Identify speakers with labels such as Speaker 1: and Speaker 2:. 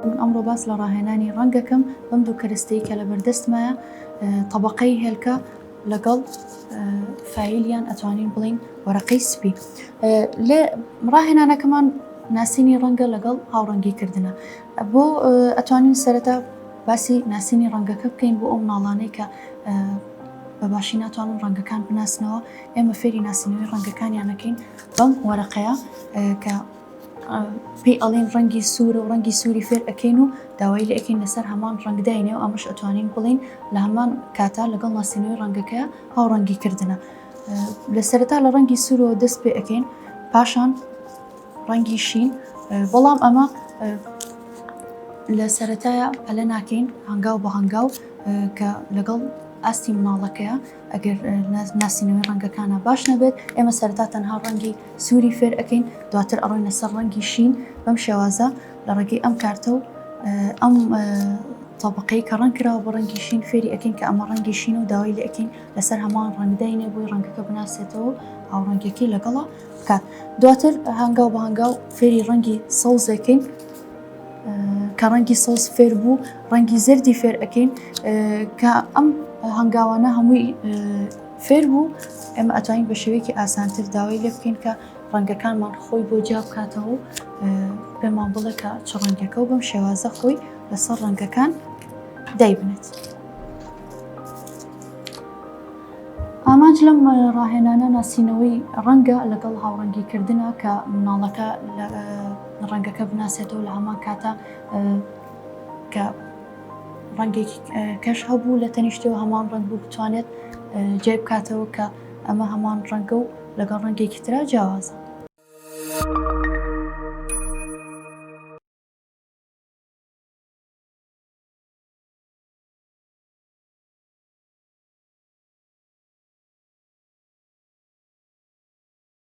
Speaker 1: من ئەمڕۆ باس لە ڕاهێنانی ڕەنگەکەم بەم دوو کەرەستەی کە لە بەردەستمایە تەبەقەی هێلکە لەگەڵ فایلیان ئەتوانین بڵین وەرەقەی سپی. لێ ڕاهێنانەکەمان ناسینی ڕەنگە لەگەڵ هاوڕەنگیکردنە. بۆ ئەتوانین سەرەتا باسی ناسینی ڕەنگەکە بکەین بۆ ئەو ماڵانەی کە بەباشی ناتوانن ڕەنگەکان بناسنەوە. ئێمە فێری ناسینەوەی ڕەنگەکانیانەکەین بەم وەرەقەیە کە پێی ئەڵێن ڕەنگی سوورە و ڕەنگی سووری فێر ئەەکەین و داوای لە ئەەکەین لەسەر هەمان ڕەنگداینەوە. ئەمەش ئەتوانین بڵین لە هەمان کاتا لەگەڵ ناسینەوەی ڕەنگەکەیە هاوڕەنگیکردنە. لە سەرەتا لە ڕەنگی سوورەوە دەست پێ ئەەکەین، پاشان ڕەنگی شین، بەڵام ئەمە لە سەرەتایە ئەلە ناکەین هەنگاو بە هەنگاو کە لەگەڵ ئاستی مناڵەکەیە ئەگەر ناسینەوەی ڕەنگەکانە باش نەبێت ئێمە سەرەتا تەنها ڕەنگی سووری فێر ئەەکەین، دواتر ئەڕۆین لەسەر ڕەنگی شین. بەم شێوازە لە ڕێگەی ئەم کارتە و ئەم تەبەقەی کە ڕەنگکراوە بە ڕەنگی شین فێری ئەەکەین کە ئەمە ڕەنگی شین و داوای لە ئەەکەین لەسەر هەمان ڕەنگداینە بۆی ڕەنگەکە بناسێتەوە هاوڕەنگیەکەی لەگەڵە بکات. دواتر هەنگاو بە هەنگاو فێری ڕەنگی سەوز ئەەکەین کە ڕەنگی سەوز فێر بوو، ڕەنگی زەردی فێر ئەەکەین کە ئەم هەنگاوانە هەمووی فێر بوو. ئێمە ئەتوانین بە شێوەیەکی ئاسانتر داوای لێ بکەین کە ڕەنگەکانمان خۆی بۆ جیا بکاتەوە و پێمان بڵێ کە چ ڕەنگەکە و بەم شێوازە خۆی لەسەر ڕەنگەکان دایبنێت. ئامانج لەم ڕاهێنانە ناسینەوەی ڕەنگە لەگەڵ هاوڕەنگیکردنە کە مناڵەکە ڕەنگەکە بناسێتەوە لە هەمان کاتە کە ڕەنگێکی کەش هەبوو لە تەنیشتەوە هەمان ڕەنگ بوو بتوانێت جێ بکاتەوە کە ئەمە هەمان ڕەنگە و لەگەڵ ڕەنگێکی ترا جیاوازە.